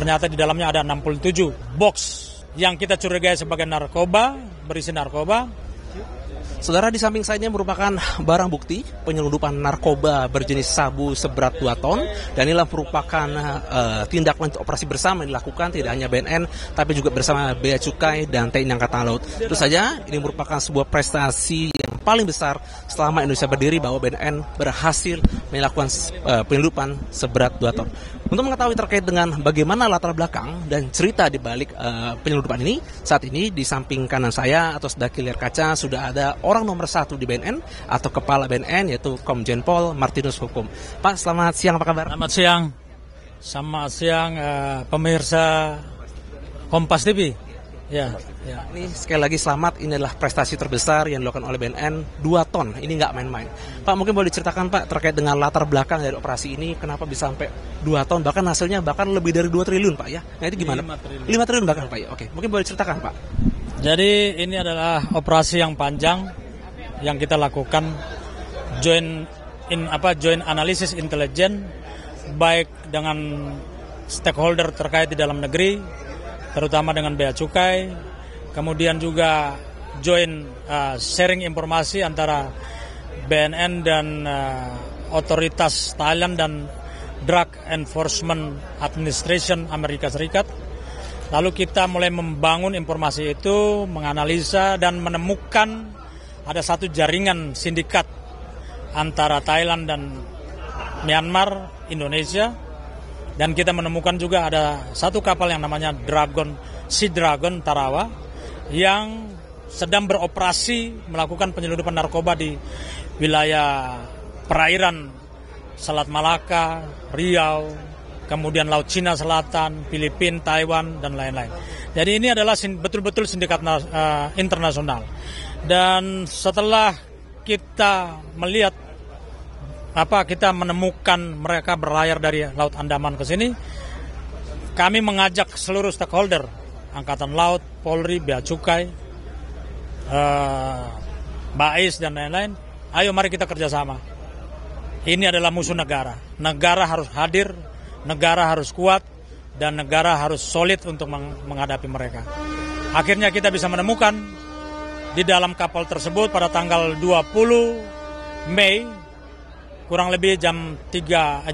ternyata di dalamnya ada 67 box yang kita curigai sebagai narkoba, berisi narkoba. Saudara, di samping saya ini merupakan barang bukti penyelundupan narkoba berjenis sabu seberat 2 ton. Dan inilah merupakan tindak lanjut operasi bersama yang dilakukan tidak hanya BNN tapi juga bersama Bea Cukai dan TNI Angkatan Laut. Tentu saja ini merupakan sebuah prestasi yang paling besar selama Indonesia berdiri bahwa BNN berhasil melakukan penyelundupan seberat 2 ton. Untuk mengetahui terkait dengan bagaimana latar belakang dan cerita di balik penyelundupan ini, saat ini di samping kanan saya atau sebelah kiri kaca sudah ada orang nomor 1 di BNN atau kepala BNN, yaitu Komjen Pol Martinus Hukum. Pak, selamat siang, apa kabar? Selamat siang pemirsa Kompas TV. Ya. Ini sekali lagi selamat, ini adalah prestasi terbesar yang dilakukan oleh BNN, 2 ton, ini nggak main-main. Pak, mungkin boleh diceritakan Pak terkait dengan latar belakang dari operasi ini, kenapa bisa sampai 2 ton, bahkan hasilnya bahkan lebih dari 2 triliun Pak ya. Nah itu gimana? 5 triliun bahkan Pak ya. Oke, mungkin boleh diceritakan Pak. Jadi ini adalah operasi yang panjang yang kita lakukan, joint analysis intelijen, baik dengan stakeholder terkait di dalam negeri, terutama dengan Bea Cukai, kemudian juga joint sharing informasi antara BNN dan otoritas Thailand dan Drug Enforcement Administration Amerika Serikat. Lalu kita mulai membangun informasi itu, menganalisa dan menemukan ada satu jaringan sindikat antara Thailand dan Myanmar, Indonesia. Dan kita menemukan juga ada satu kapal yang namanya Sea Dragon Tarawa yang sedang beroperasi melakukan penyelundupan narkoba di wilayah perairan Selat Malaka, Riau, kemudian Laut Cina Selatan, Filipina, Taiwan, dan lain-lain. Jadi ini adalah betul-betul sindikat internasional. Dan setelah kita melihat kita menemukan mereka berlayar dari Laut Andaman ke sini, kami mengajak seluruh stakeholder, Angkatan Laut, Polri, Bea Cukai, BAIS, dan lain-lain, ayo mari kita kerjasama. Ini adalah musuh negara. Negara harus hadir, negara harus kuat, dan negara harus solid untuk menghadapi mereka. Akhirnya kita bisa menemukan di dalam kapal tersebut pada tanggal 20 Mei, kurang lebih jam 23.00,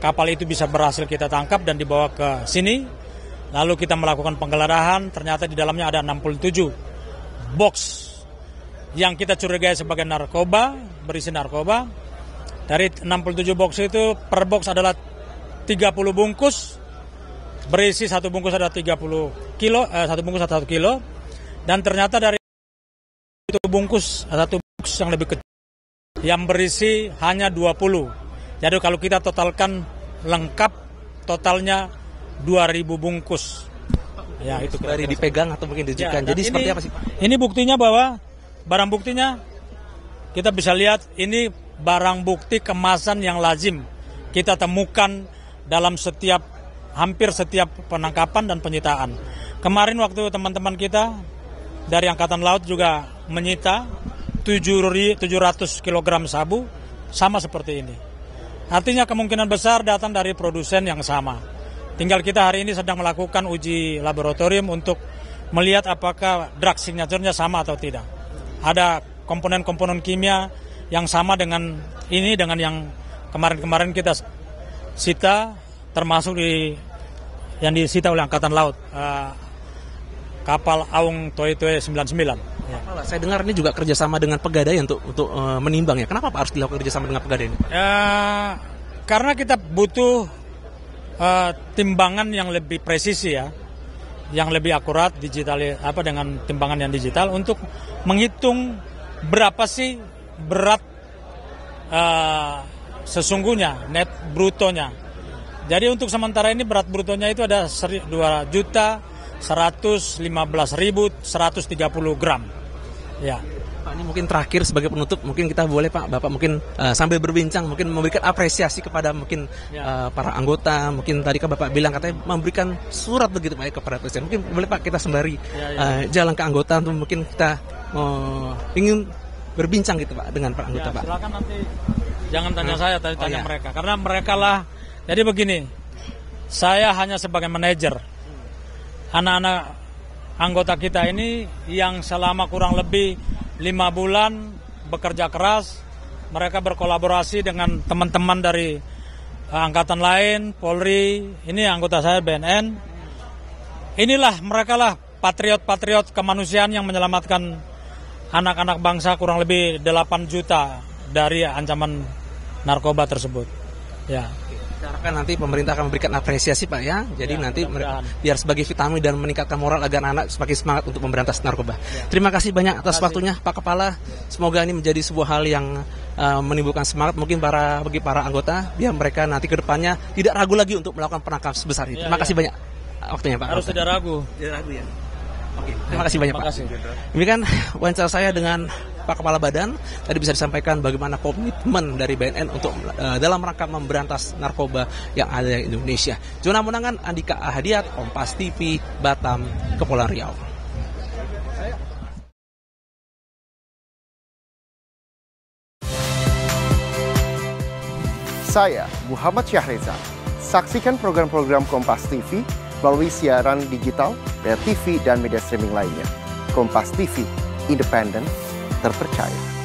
kapal itu bisa berhasil kita tangkap dan dibawa ke sini. Lalu kita melakukan penggeledahan, ternyata di dalamnya ada 67 box yang kita curigai sebagai narkoba, berisi narkoba. Dari 67 box itu, per box adalah 30 bungkus, berisi satu bungkus ada 30 kilo, satu bungkus ada 1 kilo. Dan ternyata dari itu bungkus, satu box yang lebih kecil, yang berisi hanya 20. Jadi kalau kita totalkan lengkap, totalnya 2.000 bungkus. Ya, itu dari dipegang atau mungkin ditunjukkan. Jadi seperti apa sih Pak? Ini buktinya bahwa barang buktinya kita bisa lihat ini barang bukti kemasan yang lazim kita temukan dalam hampir setiap penangkapan dan penyitaan. Kemarin waktu teman-teman kita dari Angkatan Laut juga menyita 700 kg sabu, sama seperti ini. Artinya kemungkinan besar datang dari produsen yang sama. Tinggal kita hari ini sedang melakukan uji laboratorium untuk melihat apakah drug signature-nya sama atau tidak. Ada komponen-komponen kimia yang sama dengan ini, dengan yang kemarin-kemarin kita sita, termasuk yang disita oleh Angkatan Laut, kapal Aung Toei 99. Ya. Saya dengar ini juga kerjasama dengan Pegadaian untuk menimbang ya. Kenapa Pak harus dilakukan kerjasama dengan Pegadaian? Karena kita butuh timbangan yang lebih presisi ya, yang lebih akurat dengan timbangan yang digital untuk menghitung berapa sih berat sesungguhnya net brutonya. Jadi untuk sementara ini berat brutonya itu ada 2.115.130 gram. Ya. Pak, ini mungkin terakhir sebagai penutup, mungkin kita boleh Bapak mungkin sambil berbincang, mungkin memberikan apresiasi kepada mungkin para anggota. Mungkin tadi kan Bapak bilang katanya memberikan surat begitu Pak kepada Presiden. Mungkin boleh Pak kita sembari jalan ke anggota untuk mungkin kita ingin berbincang gitu Pak dengan para anggota Pak. Silakan nanti jangan tanya saya, tanya mereka, karena mereka lah. Jadi begini, Saya hanya sebagai manajer. Anak-anak anggota kita ini yang selama kurang lebih 5 bulan bekerja keras, mereka berkolaborasi dengan teman-teman dari angkatan lain, Polri, ini anggota saya BNN. Inilah mereka lah patriot-patriot kemanusiaan yang menyelamatkan anak-anak bangsa kurang lebih 8 juta dari ancaman narkoba tersebut. Ya. Diharapkan nanti pemerintah akan memberikan apresiasi Pak ya. Jadi nanti biar sebagai vitamin dan meningkatkan moral agar anak semakin semangat untuk memberantas narkoba. Terima kasih banyak atas waktunya Pak Kepala. Semoga ini menjadi sebuah hal yang menimbulkan semangat mungkin bagi para anggota biar mereka nanti ke depannya tidak ragu lagi untuk melakukan penangkapan sebesar ini. Terima kasih banyak waktunya Pak. Harus tidak ragu. Tidak ragu ya. Oke, terima kasih banyak Pak. Ini kan wawancara saya dengan Pak Kepala Badan. Tadi bisa disampaikan bagaimana komitmen dari BNN untuk dalam rangka memberantas narkoba yang ada di Indonesia. Zona Munangan, Andika Ahadiat, Kompas TV, Batam, Kepulauan Riau. Saya Muhammad Syahreza. Saksikan program-program Kompas TV melalui siaran digital, pay TV, dan media streaming lainnya. Kompas TV, independen, terpercaya.